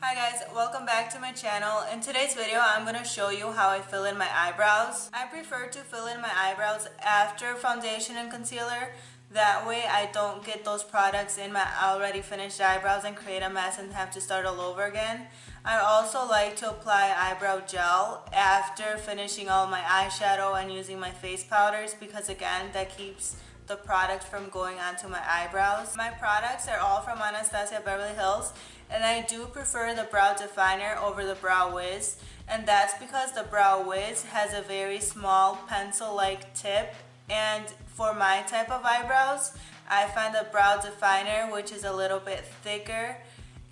Hi guys, welcome back to my channel. In today's video, I'm going to show you how I fill in my eyebrows. I prefer to fill in my eyebrows after foundation and concealer. That way I don't get those products in my already finished eyebrows and create a mess and have to start all over again. I also like to apply eyebrow gel after finishing all my eyeshadow and using my face powders because again, that keeps the product from going onto my eyebrows. My products are all from Anastasia Beverly Hills, and I do prefer the brow definer over the brow wiz, and that's because the brow wiz has a very small pencil-like tip, and for my type of eyebrows I find the brow definer, which is a little bit thicker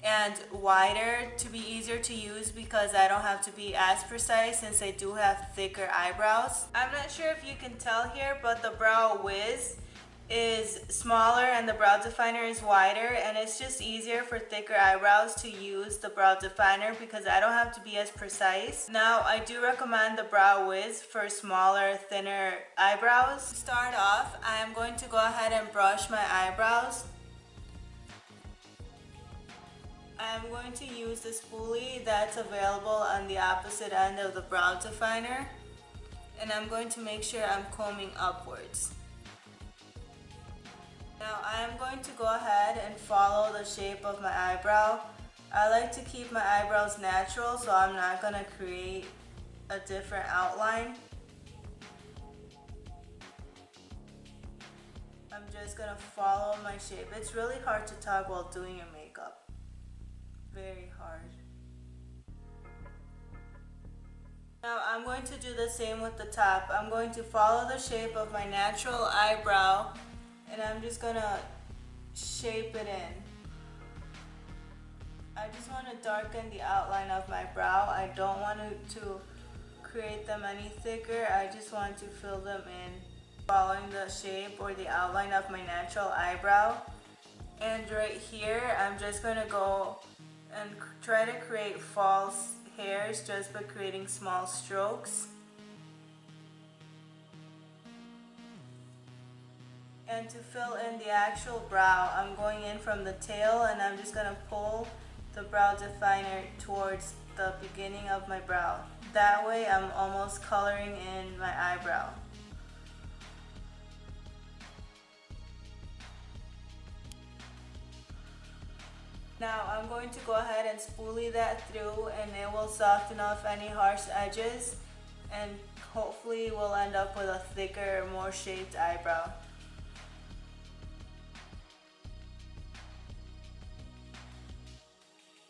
and wider, to be easier to use because I don't have to be as precise since I do have thicker eyebrows. I'm not sure if you can tell here, but the brow wiz is smaller and the brow definer is wider, and it's just easier for thicker eyebrows to use the brow definer because I don't have to be as precise. Now I do recommend the brow wiz for smaller, thinner eyebrows. To start off, I am going to go ahead and brush my eyebrows. I'm going to use the spoolie that's available on the opposite end of the brow definer, and I'm going to make sure I'm combing upwards. Now I'm going to go ahead and follow the shape of my eyebrow. I like to keep my eyebrows natural, so I'm not going to create a different outline. I'm just going to follow my shape. It's really hard to talk while doing your makeup. Very hard. Now I'm going to do the same with the top. I'm going to follow the shape of my natural eyebrow, and I'm just gonna shape it in. I just want to darken the outline of my brow. I don't want to create them any thicker. I just want to fill them in, following the shape or the outline of my natural eyebrow. And right here, I'm just gonna go and try to create false hairs just by creating small strokes. And to fill in the actual brow, I'm going in from the tail and I'm just going to pull the brow definer towards the beginning of my brow. That way I'm almost coloring in my eyebrow. Now I'm going to go ahead and spoolie that through, and it will soften off any harsh edges, and hopefully we'll end up with a thicker, more shaped eyebrow.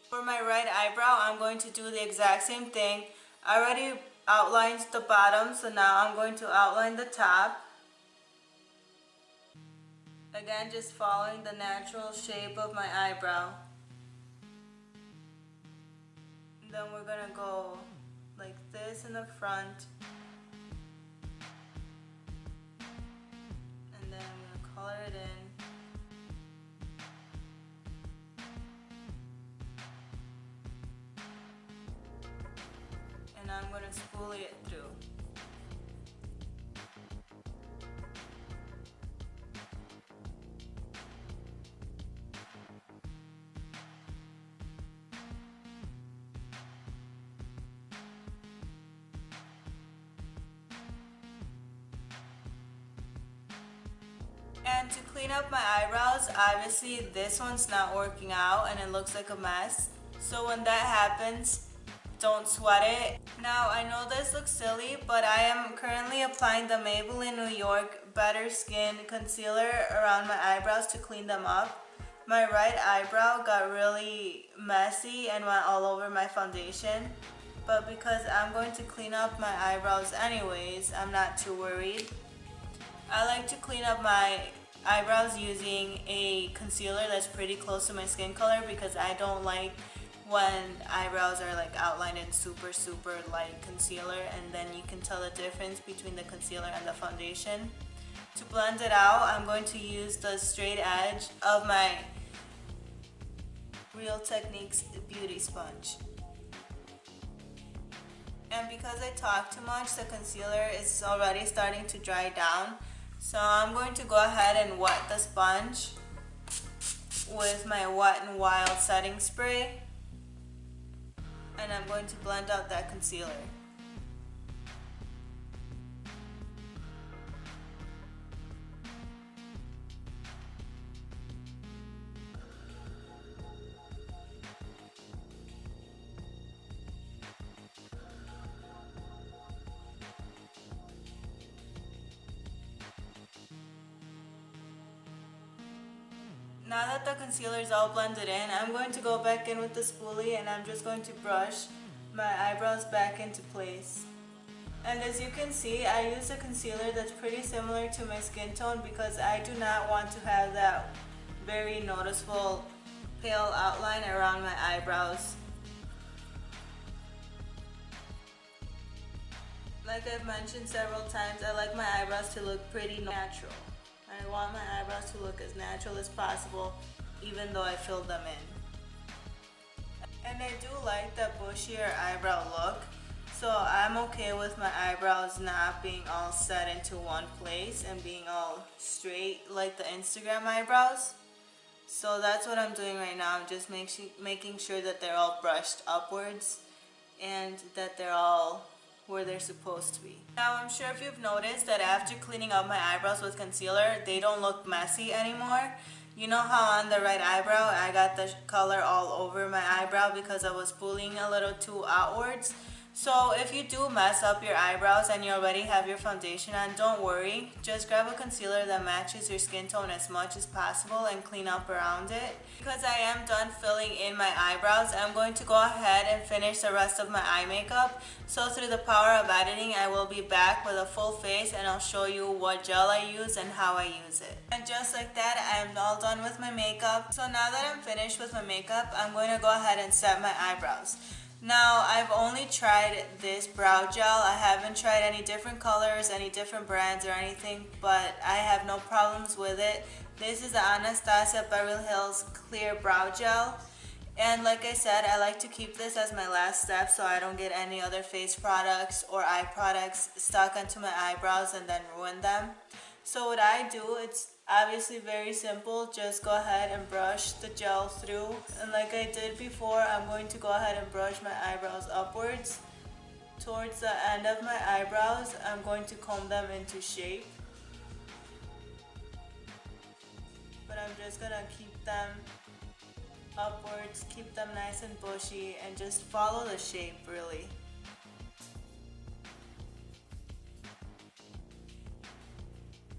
For my right eyebrow, I'm going to do the exact same thing. I already outlined the bottom, so now I'm going to outline the top. Again, just following the natural shape of my eyebrow. And then we're going to go like this in the front. And then I'm going to color it in. And I'm going to spoolie it through. And to clean up my eyebrows, obviously this one's not working out and it looks like a mess. So when that happens, don't sweat it. Now I know this looks silly, but I am currently applying the Maybelline New York Better Skin Concealer around my eyebrows to clean them up. My right eyebrow got really messy and went all over my foundation, but because I'm going to clean up my eyebrows anyways, I'm not too worried. I like to clean up my eyebrows using a concealer that's pretty close to my skin color because I don't like when eyebrows are like outlined in super light concealer and then you can tell the difference between the concealer and the foundation. To blend it out, I'm going to use the straight edge of my Real Techniques beauty sponge. And because I talk too much, the concealer is already starting to dry down. So I'm going to go ahead and wet the sponge with my Wet n Wild setting spray. I'm going to blend out that concealer. Now that the concealer is all blended in, I'm going to go back in with the spoolie and I'm just going to brush my eyebrows back into place. And as you can see, I use a concealer that's pretty similar to my skin tone because I do not want to have that very noticeable pale outline around my eyebrows. Like I've mentioned several times, I like my eyebrows to look pretty natural. I want my eyebrows to look as natural as possible, even though I filled them in. And I do like that bushier eyebrow look, so I'm okay with my eyebrows not being all set into one place and being all straight like the Instagram eyebrows. So that's what I'm doing right now. I'm just making sure that they're all brushed upwards and that they're all where they're supposed to be. Now I'm sure if you've noticed that after cleaning up my eyebrows with concealer, they don't look messy anymore. You know how on the right eyebrow I got the color all over my eyebrow because I was pulling a little too outwards? So if you do mess up your eyebrows and you already have your foundation on, don't worry. Just grab a concealer that matches your skin tone as much as possible and clean up around it. Because I am done filling in my eyebrows, I'm going to go ahead and finish the rest of my eye makeup. So through the power of editing, I will be back with a full face and I'll show you what gel I use and how I use it. And just like that, I'm all done with my makeup. So now that I'm finished with my makeup, I'm going to go ahead and set my eyebrows. Now, I've only tried this brow gel. I haven't tried any different colors, any different brands or anything, but I have no problems with it. This is the Anastasia Beverly Hills Clear Brow Gel. And like I said, I like to keep this as my last step so I don't get any other face products or eye products stuck onto my eyebrows and then ruin them. So what I do, it's obviously very simple. Just go ahead and brush the gel through. And like I did before, I'm going to go ahead and brush my eyebrows upwards. Towards the end of my eyebrows, I'm going to comb them into shape. But I'm just going to keep them upwards, keep them nice and bushy, and just follow the shape really.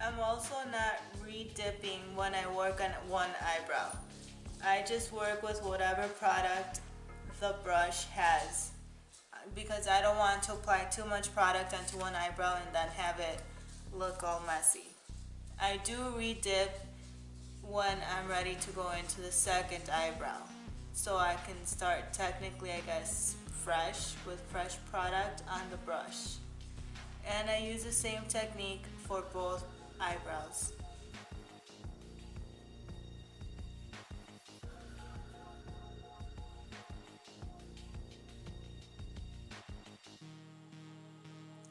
I'm also not re-dipping when I work on one eyebrow. I just work with whatever product the brush has because I don't want to apply too much product onto one eyebrow and then have it look all messy. I do re-dip when I'm ready to go into the second eyebrow, so I can start technically, I guess, fresh with fresh product on the brush. And I use the same technique for both eyebrows.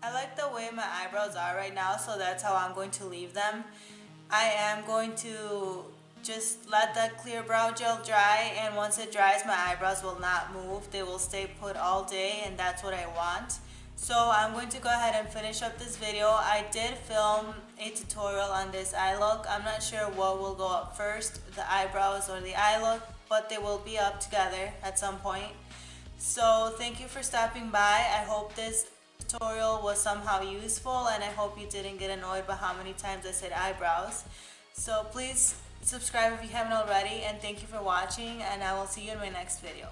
I like the way my eyebrows are right now, so that's how I'm going to leave them. I am going to just let that clear brow gel dry, and once it dries, my eyebrows will not move. They will stay put all day, and that's what I want. So I'm going to go ahead and finish up this video. I did film a tutorial on this eye look. I'm not sure what will go up first, the eyebrows or the eye look, but they will be up together at some point. So thank you for stopping by. I hope this tutorial was somehow useful, and I hope you didn't get annoyed by how many times I said eyebrows. So please subscribe if you haven't already, and thank you for watching, and I will see you in my next video.